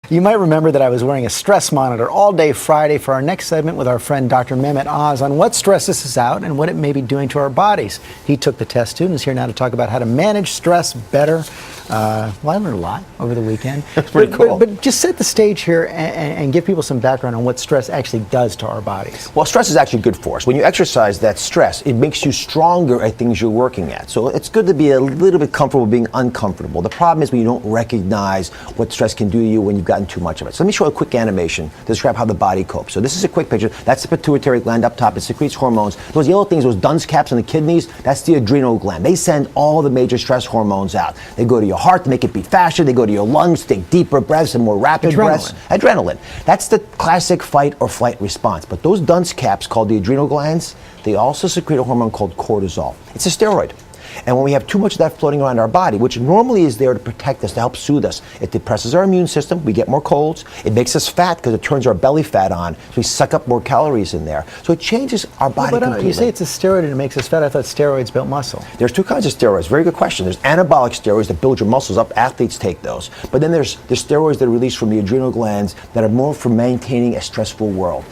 You might remember that I was wearing a stress monitor all day Friday for our next segment with our friend Dr. Mehmet Oz on what stresses us out and what it may be doing to our bodies. He took the test too and is here now to talk about how to manage stress better. Well, I learned a lot over the weekend. That's pretty cool. But just set the stage here and give people some background on what stress actually does to our bodies. Well, stress is actually good for us. When you exercise that stress, it makes you stronger at things you're working at. So it's good to be a little bit comfortable being uncomfortable. The problem is when you don't recognize what stress can do to you when you've gotten too much of it. So let me show a quick animation to describe how the body copes. So this is a quick picture. That's the pituitary gland up top. It secretes hormones. Those yellow things, those dunce caps on the kidneys, that's the adrenal gland. They send all the major stress hormones out. They go to your heart to make it beat faster. They go to your lungs to take deeper breaths and more rapid breaths. Adrenaline. That's the classic fight or flight response. But those dunce caps called the adrenal glands, they also secrete a hormone called cortisol. It's a steroid. And when we have too much of that floating around our body, which normally is there to protect us, to help soothe us, it depresses our immune system, we get more colds, it makes us fat because it turns our belly fat on, so we suck up more calories in there. So it changes our body completely. You say it's a steroid and it makes us fat. I thought steroids built muscle. There's two kinds of steroids. Very good question. There's anabolic steroids that build your muscles up. Athletes take those. But then there's steroids that are released from the adrenal glands that are more for maintaining a stressful world.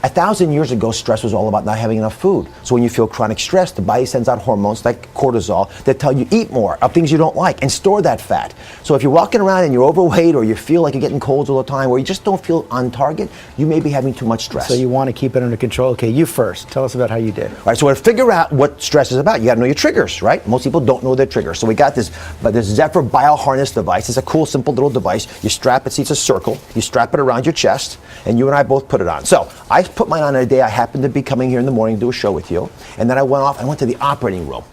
1,000 years ago, stress was all about not having enough food. So when you feel chronic stress, the body sends out hormones like cortisol that tell you eat more of things you don't like and store that fat. So if you're walking around and you're overweight or you feel like you're getting colds all the time or you just don't feel on target, you may be having too much stress. So you want to keep it under control. Okay, you first. Tell us about how you did. All right, so to figure out what stress is about, you got to know your triggers, right? Most people don't know their triggers. So we got this Zephyr bioharness device. It's a cool, simple little device. You strap it, see it's a circle. You strap it around your chest, and you and I both put it on. So I put mine on a day I happened to be coming here in the morning to do a show with you, and then I went to the operating room,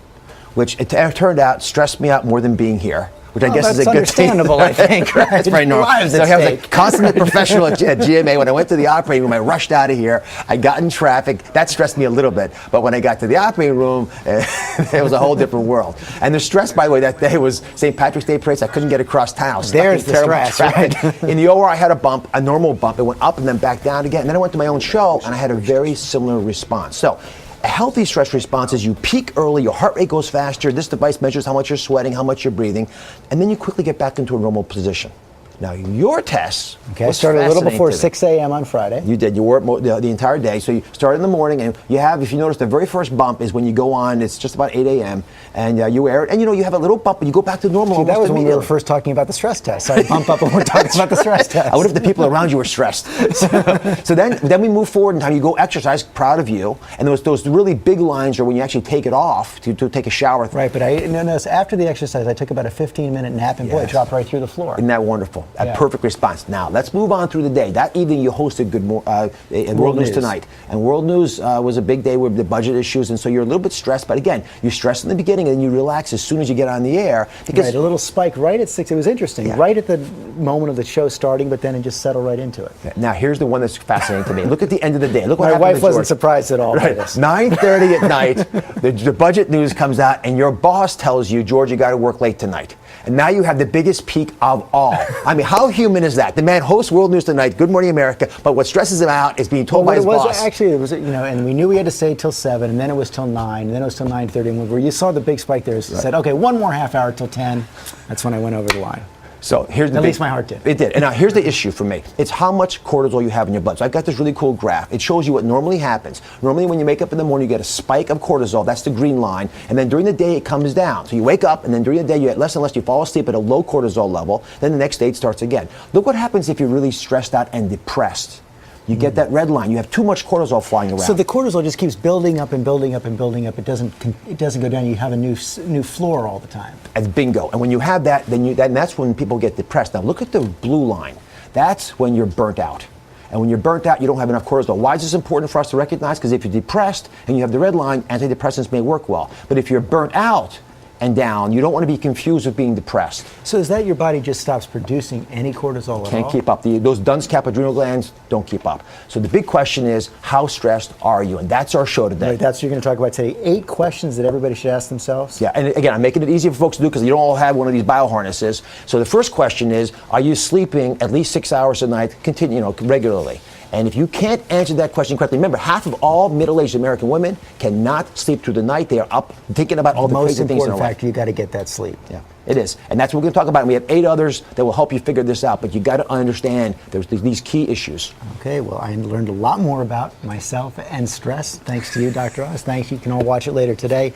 which it turned out stressed me out more than being here. Which I guess is a good thing. Understandable, I think. Right? That's very normal. So I was a consummate professional at GMA. When I went to the operating room, I rushed out of here. I got in traffic. That stressed me a little bit. But when I got to the operating room, it was a whole different world. And the stress, by the way, that day was St. Patrick's Day parade. So I couldn't get across town. There's the stress, right? In the OR, I had a bump, a normal bump. It went up and then back down again. And then I went to my own show, and I had a very similar response. So a healthy stress response is you peak early, your heart rate goes faster, this device measures how much you're sweating, how much you're breathing, and then you quickly get back into a normal position. Now, your tests I started a little before 6 a.m. on Friday. You did. You wore it the entire day. So you started in the morning, and you have, if you notice, the very first bump is when you go on, it's just about 8 a.m., and you wear it, and you have a little bump, and you go back to normal. See, that was when we were first talking about the stress test. So I bump up when we're talking about the stress test. I wonder if the people around you were stressed. So then we move forward in time. You go exercise, proud of you, and those really big lines are when you actually take it off to take a shower. Right, but I noticed after the exercise, I took about a 15-minute nap, and boy, it dropped right through the floor. Isn't that wonderful? A perfect response. Now, let's move on through the day. That evening, you hosted World News Tonight. And World News was a big day with the budget issues, and so you're a little bit stressed. But again, you stress in the beginning, and then you relax as soon as you get on the air. Because right, a little spike right at 6. It was interesting. Yeah. Right at the moment of the show starting, but then it just settled right into it. Yeah. Now, here's the one that's fascinating to me. Look at the end of the day. Look what My happened wife wasn't surprised at all by this. 9:30 at night, the budget news comes out, and your boss tells you, George, you got to work late tonight. And now you have the biggest peak of all. I mean, how human is that? The man hosts World News Tonight, Good Morning America, but what stresses him out is being told by his boss. Actually, it was, and we knew we had to stay till 7, and then it was till 9, and then it was till 9:30. And where you saw the big spike there, said, okay, one more half hour till 10. That's when I went over the line. So here's the At least my heart did. It did. And now here's the issue for me. It's how much cortisol you have in your blood. So I've got this really cool graph. It shows you what normally happens. Normally when you wake up in the morning, you get a spike of cortisol. That's the green line. And then during the day, it comes down. So you wake up, and then during the day, you get less and less. You fall asleep at a low cortisol level. Then the next day, it starts again. Look what happens if you're really stressed out and depressed. You get that red line. You have too much cortisol flying around. So the cortisol just keeps building up and building up and building up. It doesn't go down. You have a new floor all the time. And bingo. And when you have that, then that's when people get depressed. Now look at the blue line. That's when you're burnt out. And when you're burnt out, you don't have enough cortisol. Why is this important for us to recognize? Because if you're depressed and you have the red line, antidepressants may work well. But if you're burnt out and down, you don't want to be confused with being depressed. So is that your body just stops producing any cortisol at all? Can't keep up. Those dunce cap adrenal glands don't keep up. So the big question is, how stressed are you? And that's our show today. Right, that's what you're going to talk about today. 8 questions that everybody should ask themselves. Yeah, and again, I'm making it easy for folks to do because you don't all have one of these bioharnesses. So the first question is, are you sleeping at least 6 hours a night, regularly? And if you can't answer that question correctly, remember, half of all middle-aged American women cannot sleep through the night. They are up thinking about all the crazy things in their life. Most important fact, you got to get that sleep. Yeah. It is. And that's what we're going to talk about. And we have 8 others that will help you figure this out. But you got to understand there's these key issues. Okay, well, I learned a lot more about myself and stress thanks to you, Dr. Oz. Thanks. You can all watch it later today.